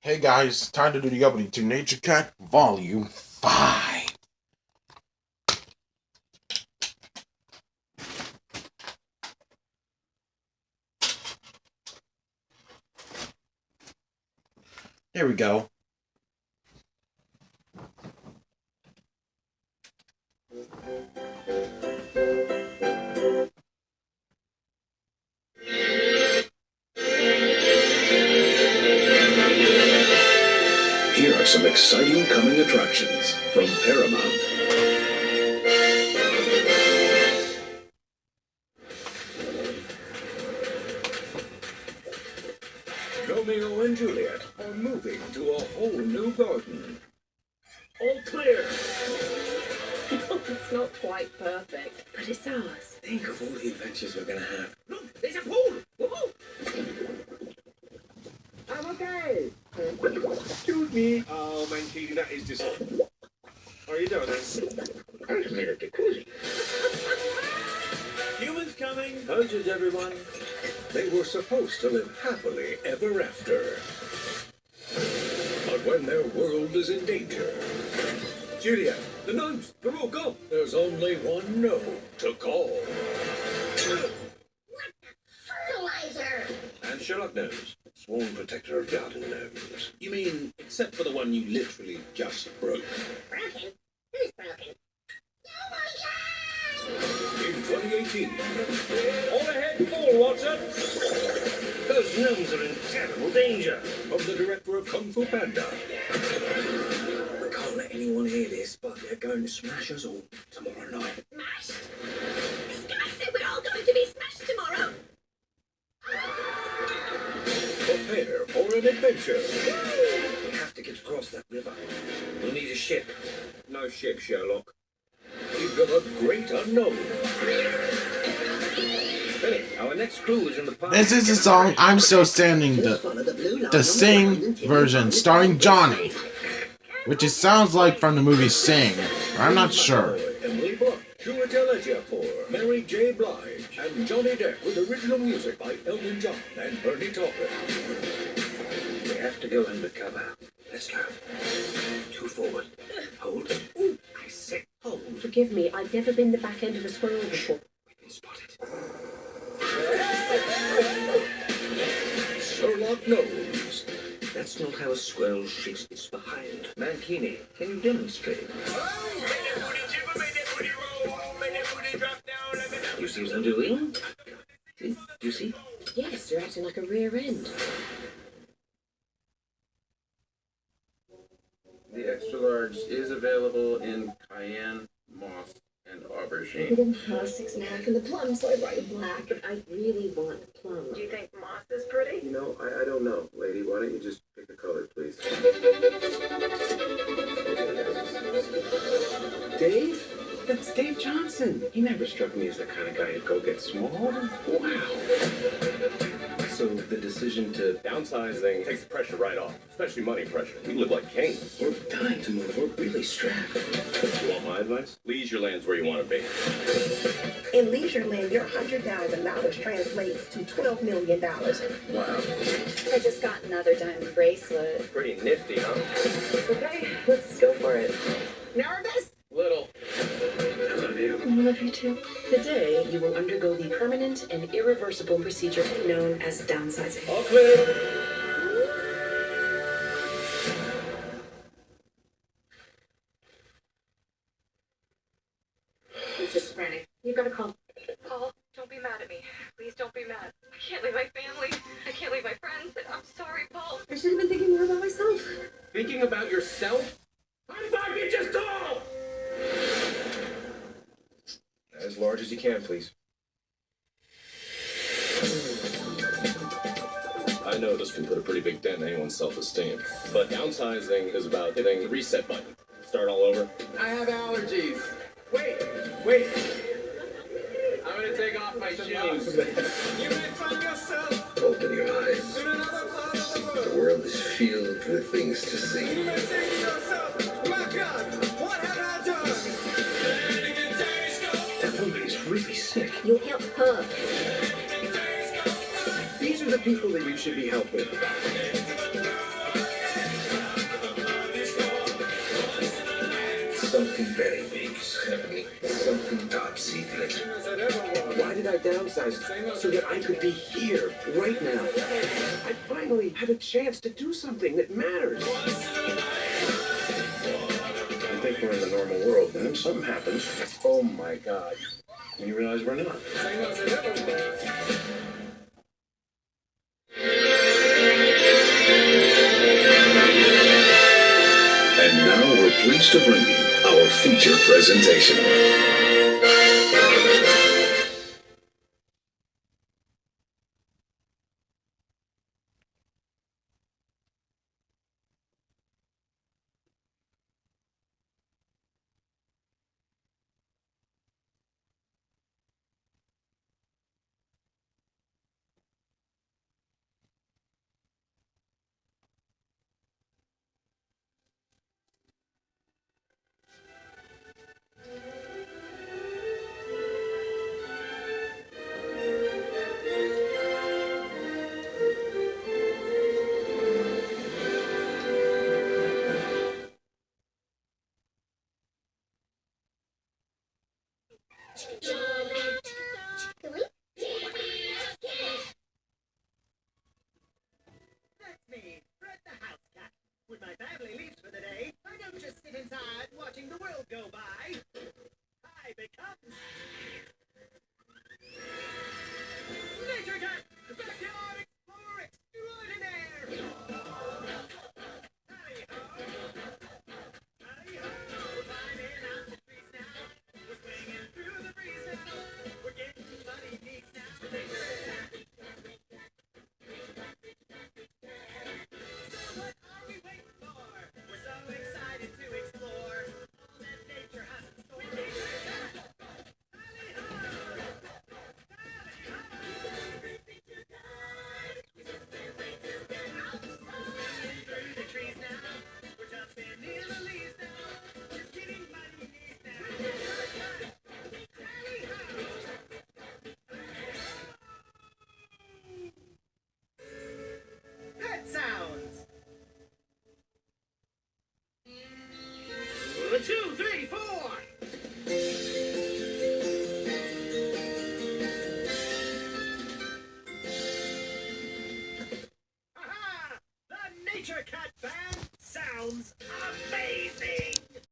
Hey guys, time to do the opening to Nature Cat Volume 5. Here we go. Here are some exciting coming attractions from Paramount. Romeo and Juliet are moving to a whole new garden. All clear. It's not quite perfect, but it's ours. Think of all the adventures we're gonna have. Look, there's a pool. Woohoo! I'm okay. Excuse me. Oh, Mankini, that is just... How are you doing this? I just made a jacuzzi. Humans coming. How's everyone? They were supposed to live happily ever after. But when their world is in danger... Julia, the nuns, they're all gone. There's only one no to call. What fertilizer? And Sherlock knows. Sworn protector of garden gnomes. You mean, except for the one you literally just broke? Broken? Who's broken? Oh my god! In 2018, All ahead, full, Watson! Those gnomes are in terrible danger. from the director of Kung Fu Panda. We can't let anyone hear this, but they're going to smash us all tomorrow night. Smashed? This guy said we're all going to be smashed tomorrow! Prepare for an adventure. We have to get across that river. We'll need a ship. No ship, Sherlock. We've got a great unknown. Benny, our next clue is in the park. This is the song I'm Still Standing, the Sing version, starring Johnny, which it sounds like from the movie Sing. I'm not sure. Emily Blunt, Chiwetel Ejiofor, Mary J. Blige, and Johnny Depp with original music by Elton John and Bernie Taupin. We have to go undercover. Let's go. 2 forward. Hold. Ooh, I said hold. Forgive me, I've never been the back end of a squirrel before. We've been spotted. Sherlock knows. That's not how a squirrel shakes its behind. Mankini, can you demonstrate? You see what I'm doing? See? Do you see? Yes, you're acting like a rear end. The extra large is available in cayenne, moss, and We aubergine. didn't have 6.5 in the plum, so I brought you black. But I really want plum. Do you think moss is pretty? You know, I don't know, lady. Why don't you just pick a color, please? Dave? That's Dave Johnson. He never struck me as the kind of guy who'd go get small. Wow. So the decision to Downsizing takes the pressure right off, especially money pressure. We live like kings. We're dying to move. We're really strapped. You want my advice? Leisure land's where you want to be. In Leisureland, your $100,000 translates to $12 million. wow. I just got another diamond bracelet. Pretty nifty, huh? Okay, let's go for it. Nervous? Little. I love you. I love you too. Today, you will undergo the permanent and irreversible procedure known as downsizing. All clear. He's just frantic. You've got to call. Paul, don't be mad at me. Please don't be mad. I can't leave my family. I can't leave my friends. I'm sorry, Paul. I should have been thinking more about myself. Thinking about yourself? I'm 5 inches tall! As large as you can, please. I know this can put a pretty big dent in anyone's self-esteem, but downsizing is about hitting the reset button. Start all over. I have allergies. Wait. I'm gonna take off my shoes. Open your eyes. The world is filled with things to see. That woman is really sick. You help her. These are the people that you should be helping. I downsized so that I could be here, right now. I finally had a chance to do something that matters. I think we're in the normal world, and then something happens. Oh my God. And you realize we're not. And now we're pleased to bring you our feature presentation. That's me, Fred the House Cat, with my family